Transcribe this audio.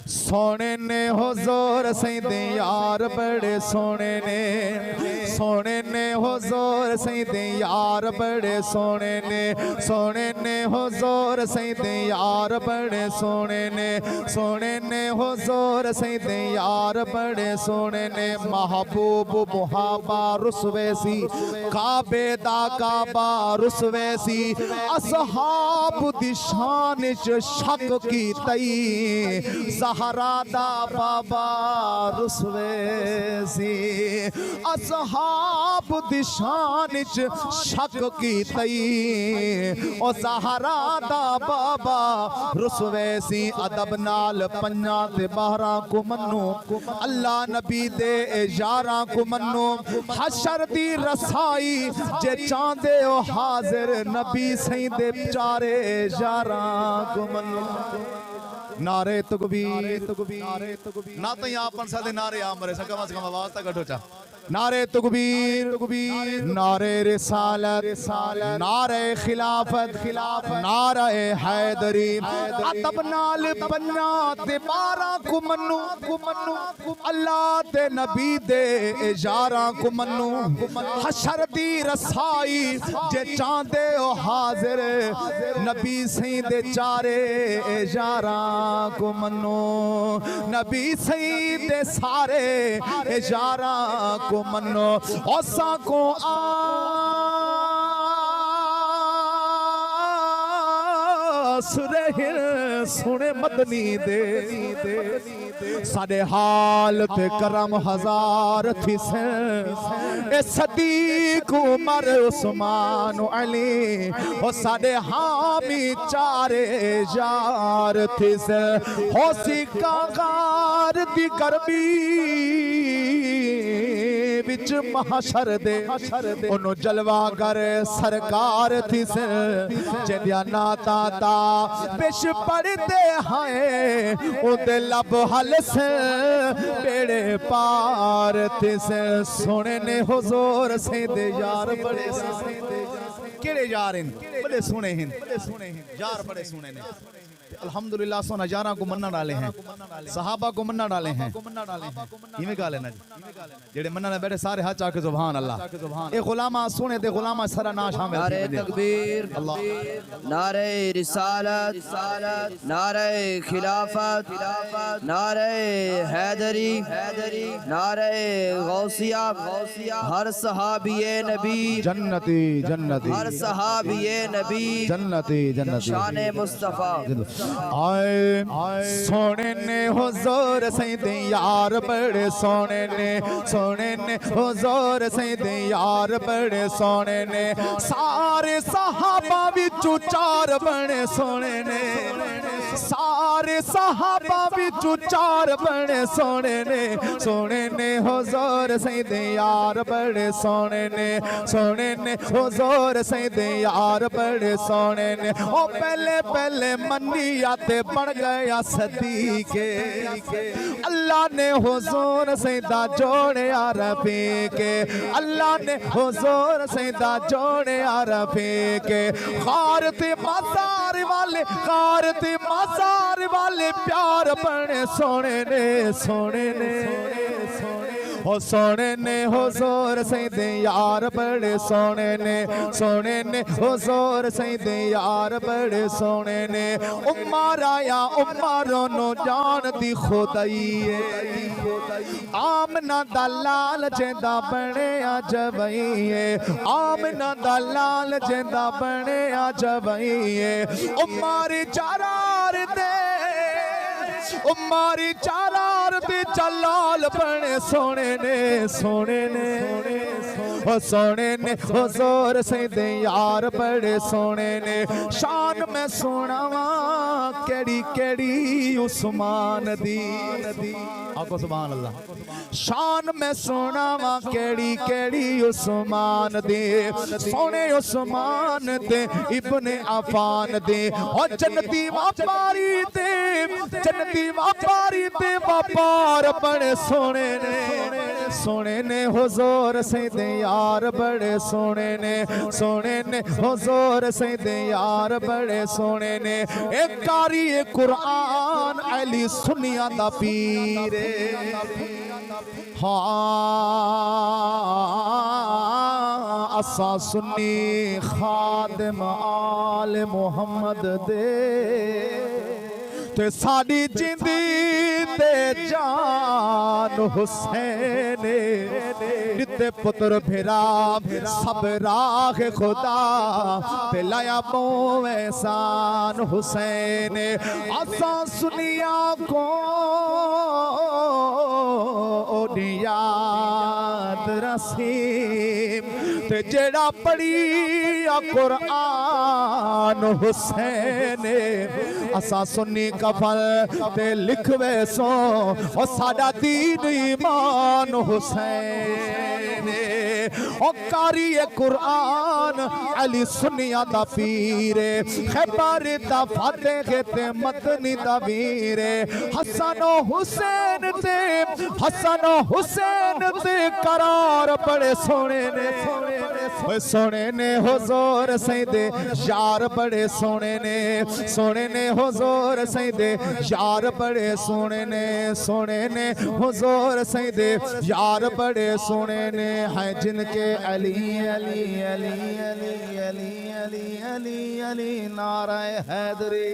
सोने ने हुजूर सैयदे यार बड़े सोने ने, सोने ने हुजूर सैयदे यार बड़े सोने ने, सोने ने हुजूर सैयदे यार बड़े सोने ने, सोने ने हुजूर सैयदे यार बड़े सोने ने। महबूब मुहाबा रुसवैसी काबे दा काबा रुसवैसी, असहाब दी शान च शक की तई, ज़हरा दा बाबा रुसवैसी, असहाब दी शान च शक की तई, ओ ज़हरा दा बाबा रुसवैसी। अदब नाल पंजा ते 12 को मन्नो, अल्लाह नबी दे यारां को मन्नो, हशर दी रसाई जे चांदे ओ हाजिर नबी सही दे प्यारे यारां को मन्नो। नारे तकबीर ना तो यहाँ अपन सादे नारे आमरे से कम से कम आवाज तक कटो चा। नारे तकबीर, नारे रिसालत, नारे खिलाफत, नारे हैदरी। अदब नाल पंजा ते 12 को मन्नू, अल्लाह ते नबी दे यारां को मन्नू, हशर दी रसाई जे चांदे ओ हाजिर नबी सही दे चारे यारां को मन्नू, नबी सही दे सारे यारां को मन्नो। औसा को आस रहे सुने मदनी दे, साडे हाल ते करम हजार थी से, ए सदीक उमर उस्मान अली, ओ साडे हामी चारे यार थी से। होसी कागार दी करबी बिच महशर दे, ओनो जलवागर सरकार थी से, जेदिया नाता ता पेश पढ़ते हैं उदे लब हल से बेड़े पार थे से। सोने ने हुजूर से दे यार बड़े केड़े यार इन बड़े सुने हैं, यार बड़े सुने ने। अल्हम्दुलिल्लाह सोना यारा को मन्ना डाले हैं, सहाबा को मन्ना डाले हैं। इवें गाले ना जी जेड़े मन्ना ने बैठे सारे हाथ चाके सुभान अल्लाह। ए गुलामा सुने ते गुलामा सारा ना शामिल। नारे तकबीर, नारे रिसालत, नारे खिलाफत, नारे हैदरी, नारे गौसिया, हर सहाबिये नबी जन्नती, हर सहाबिये नबी जन्नती, शान मुस्तफा। आए सोने ने हुजूर सैयदे यार बड़े सोने ने, सोने ने हुजूर सैयदे यार बड़े सोने ने, सारे सहाबा विचू चार बने सोने ने, सारे सहाबा विचू चार बने सोने ने, सोने ने हुजूर सैयदे यार बड़े सोने ने, सोने ने हुजूर सैयदे यार बड़े सोने ने। ओ पहले पहले मनी ते बन गया सदीके, अल्लाह ने हुजूर सैयदा जोड़े रफी के, अल्लाह ने हुजूर सैयदा जोड़े रफी के। खारते मज़ार वाले, खारते मज़ार वाले प्यार बने सोने ने, सोने ने ओ सोने ने हुजूर सैयदे यार बड़े सोने ने, सोने ने हुजूर सैयदे यार बड़े सोने ने। उमर आया उमरों नो जान दी खुदाई है, आमना दा लाल जेंदा बने अजबई है, आमना दा लाल जेंदा बने अजबई है। उमर चारार दे, उमारी चारार दे जलाल बने सोने ने, सोने ने ओ सोने ने हुजूर सैयदे यार बड़े सोने ने। शान में सुनावा केड़ी केड़ी उस्मान दी, आको सुभान अल्लाह। शान में सुनावा केड़ी केड़ी उस्मान दे, सोने उस्मान दे इब्ने अफान दे। और जन्नती व्यापारी दे, जन्नती व्यापारी दे व्यापार बड़े सोने ने, सोने ने हुजूर सैयदे यार बड़े सोने ने, सोने ने हुजूर सैयदे यार बड़े सोने ने। एक कारी कुरान अली सुनिया दा पीर हाँ असा सुन्नी खादिम आल मुहम्मद दे ते साडी जिंदी ते जान हुसैन निते पुत्र फिरा सब राह खुदा ते लाया मुँह एहसान हुसैन असा सुनिया को याद रसीम ते जेड़ा पढ़िया कुरान हुसैन असा सुन्नी कफल ते लिखवे सो ओ साडा दीन ईमान हुसैन ओ कारी कुरान अली सुनिया दा पीर खैबर दा फातेह ते मदनी दा वीर हसन हुसैन ते करार बड़े सोने ने सोने ने हुजूर सैयदे यार बड़े सोने ने हुजूर सैयदे यार बड़े सोने ने हुजूर सैयदे यार बड़े सोने ने हैं जिनके अली अली अली अली अली अली अली अली नाराए हैदरी